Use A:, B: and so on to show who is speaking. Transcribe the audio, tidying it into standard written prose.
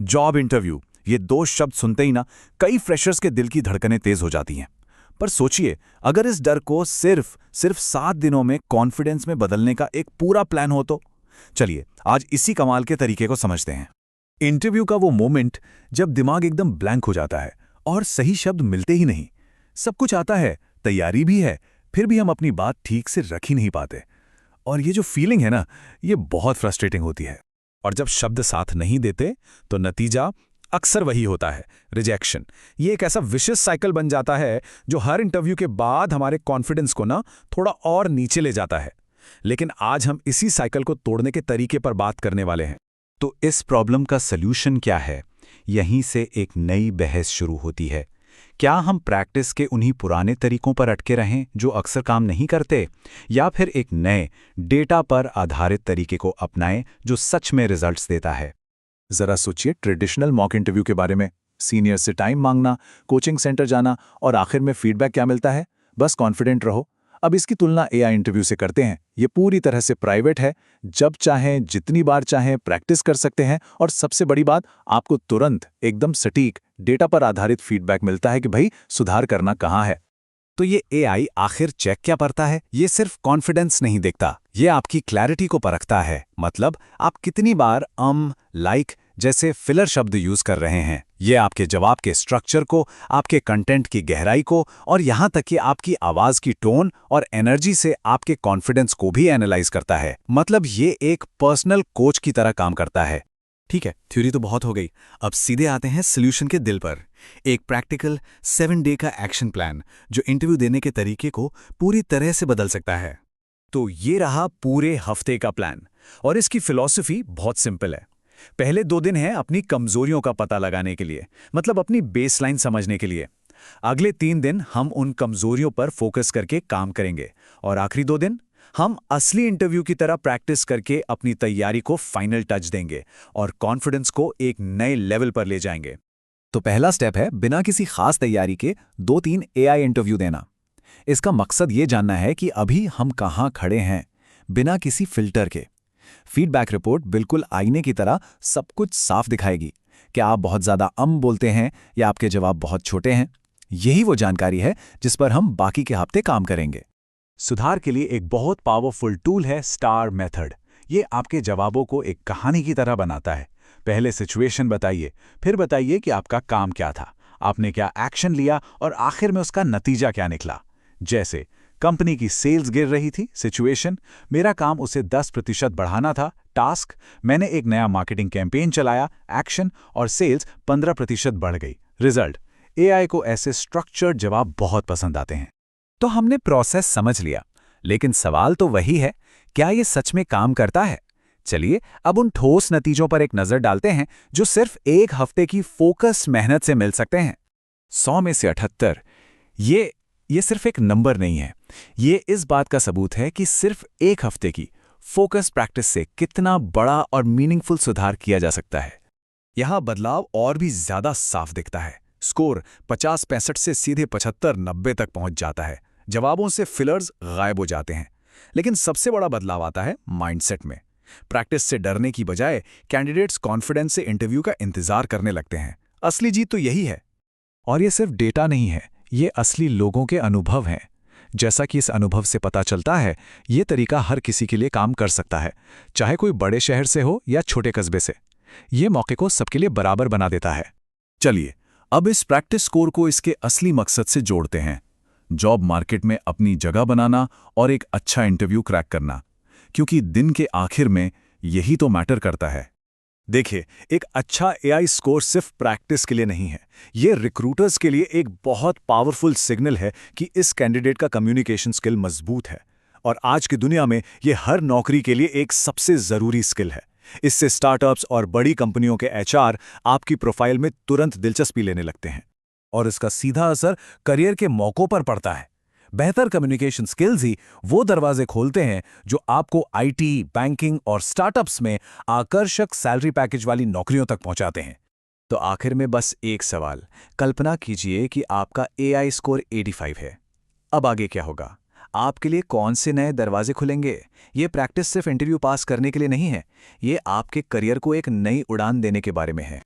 A: Job interview, ये दो शब्द सुनते ही ना कई फ्रेशर्स के दिल की धड़कनें तेज हो जाती हैं। पर सोचिए, अगर इस डर को सिर्फ 7 दिनों में कॉन्फिडेंस में बदलने का एक पूरा प्लान हो तो। चलिए आज इसी कमाल के तरीके को समझते हैं। इंटरव्यू का वो मोमेंट जब दिमाग एकदम ब्लैंक हो जाता है और सही शब्द मिलते ही नहीं। सब कुछ आता है, तैयारी भी है, फिर भी हम अपनी बात ठीक से रख ही नहीं पाते। और ये जो फीलिंग है ना, ये बहुत फ्रस्ट्रेटिंग होती है। और जब शब्द साथ नहीं देते तो नतीजा अक्सर वही होता है, रिजेक्शन। ये एक ऐसा विशियस साइकिल बन जाता है जो हर इंटरव्यू के बाद हमारे कॉन्फिडेंस को ना थोड़ा और नीचे ले जाता है। लेकिन आज हम इसी साइकिल को तोड़ने के तरीके पर बात करने वाले हैं। तो इस प्रॉब्लम का सल्यूशन क्या है? यहीं से एक नई बहस शुरू होती है। क्या हम प्रैक्टिस के उन्हीं पुराने तरीकों पर अटके रहें जो अक्सर काम नहीं करते, या फिर एक नए डेटा पर आधारित तरीके को अपनाएं जो सच में रिजल्ट्स देता है? जरा सोचिए ट्रेडिशनल मॉक इंटरव्यू के बारे में। सीनियर से टाइम मांगना, कोचिंग सेंटर जाना और आखिर में फीडबैक क्या मिलता है? बस कॉन्फिडेंट रहो। अब इसकी तुलना एआई इंटरव्यू से करते हैं। ये पूरी तरह से प्राइवेट है, जब चाहें जितनी बार चाहें प्रैक्टिस कर सकते हैं, और सबसे बड़ी बात, आपको तुरंत एकदम सटीक डेटा पर आधारित फीडबैक मिलता है कि भाई सुधार करना कहाँ है। तो ये एआई आखिर चेक क्या करता है? ये सिर्फ कॉन्फिडेंस नहीं देखता, ये आपकी क्लैरिटी को परखता है। मतलब आप कितनी बार लाइक जैसे फिलर शब्द यूज कर रहे हैं। ये आपके जवाब के स्ट्रक्चर को, आपके कंटेंट की गहराई को, और यहाँ तक कि आपकी आवाज की टोन और एनर्जी से आपके कॉन्फिडेंस को भी एनालाइज करता है। मतलब ये एक पर्सनल कोच की तरह काम करता है। ठीक है, थ्योरी तो बहुत हो गई। अब सीधे आते हैं सॉल्यूशन के दिल पर। एक प्रैक्टिकल 7 डे का एक्शन प्लान जो इंटरव्यू देने के तरीके को पूरी तरह से बदल सकता है। तो ये रहा पूरे हफ्ते का प्लान, और इसकी फिलॉसफी बहुत सिंपल है। पहले 2 दिन हैं अपनी कमजोरियों का पता लगाने के लिए, मतलब अपनी बेसलाइन समझने के लिए। अगले 3 दिन हम उन कमजोरियों पर फोकस करके काम करेंगे, और आखिरी 2 दिन हम असली इंटरव्यू की तरह प्रैक्टिस करके अपनी तैयारी को फाइनल टच देंगे और कॉन्फिडेंस को एक नए लेवल पर ले जाएंगे। तो पहला स्टेप है बिना किसी खास तैयारी के 2-3 एआई इंटरव्यू देना। इसका मकसद ये जानना है कि अभी हम कहाँ खड़े हैं, बिना किसी फिल्टर के। फीडबैक रिपोर्ट बिल्कुल आईने की तरह सब कुछ साफ दिखाएगी। क्या आप बहुत ज्यादा बोलते हैं या आपके जवाब बहुत छोटे हैं? यही वो जानकारी है जिस पर हम बाकी के हफ्ते काम करेंगे। सुधार के लिए एक बहुत पावरफुल टूल है स्टार मेथड। ये आपके जवाबों को एक कहानी की तरह बनाता है। पहले सिचुएशन बताइए, फिर बताइए कि आपका काम क्या था, आपने क्या एक्शन लिया, और आखिर में उसका नतीजा क्या निकला। जैसे कंपनी की सेल्स गिर रही थी, सिचुएशन, मेरा काम उसे 10% बढ़ाना था, टास्क, मैंने एक नया मार्केटिंग कैंपेन चलाया, एक्शन, और सेल्स 15% बढ़ गई, रिजल्ट। एआई को ऐसे स्ट्रक्चर्ड जवाब बहुत पसंद आते हैं। तो हमने प्रोसेस समझ लिया, लेकिन सवाल तो वही है, क्या ये सच में काम करता है? चलिए अब उन ठोस नतीजों पर एक नजर डालते हैं जो सिर्फ 1 हफ्ते की फोकस मेहनत से मिल सकते हैं। 100 में से 78, ये सिर्फ एक नंबर नहीं है, ये इस बात का सबूत है कि सिर्फ 1 हफ्ते की फोकस प्रैक्टिस से कितना बड़ा और मीनिंगफुल सुधार किया जा सकता है। यहां बदलाव और भी ज्यादा साफ दिखता है। स्कोर 50-65 से सीधे 75-90 तक पहुंच जाता है। जवाबों से फिलर्स गायब हो जाते हैं। लेकिन सबसे बड़ा बदलाव आता है माइंडसेट में। प्रैक्टिस से डरने की बजाय कैंडिडेट्स कॉन्फिडेंस से इंटरव्यू का इंतजार करने लगते हैं। असली जीत तो यही है। और ये सिर्फ डेटा नहीं है, ये असली लोगों के अनुभव हैं। जैसा कि इस अनुभव से पता चलता है, ये तरीका हर किसी के लिए काम कर सकता है, चाहे कोई बड़े शहर से हो या छोटे कस्बे से। ये मौके को सबके लिए बराबर बना देता है। चलिए अब इस प्रैक्टिस स्कोर को इसके असली मकसद से जोड़ते हैं। जॉब मार्केट में अपनी जगह बनाना और एक अच्छा इंटरव्यू क्रैक करना, क्योंकि दिन के आखिर में यही तो मैटर करता है। देखिए, एक अच्छा एआई स्कोर सिर्फ प्रैक्टिस के लिए नहीं है, ये रिक्रूटर्स के लिए एक बहुत पावरफुल सिग्नल है कि इस कैंडिडेट का कम्युनिकेशन स्किल मजबूत है। और आज की दुनिया में ये हर नौकरी के लिए एक सबसे जरूरी स्किल है। इससे स्टार्टअप्स और बड़ी कंपनियों के एचआर आपकी प्रोफाइल में तुरंत दिलचस्पी लेने लगते हैं, और इसका सीधा असर करियर के मौकों पर पड़ता है। बेहतर कम्युनिकेशन स्किल्स ही वो दरवाजे खोलते हैं जो आपको आईटी, बैंकिंग और स्टार्टअप्स में आकर्षक सैलरी पैकेज वाली नौकरियों तक पहुंचाते हैं। तो आखिर में बस एक सवाल, कल्पना कीजिए कि आपका एआई स्कोर 85 है। अब आगे क्या होगा? आपके लिए कौन से नए दरवाजे खुलेंगे? ये प्रैक्टिस सिर्फ इंटरव्यू पास करने के लिए नहीं है, ये आपके करियर को एक नई उड़ान देने के बारे में है।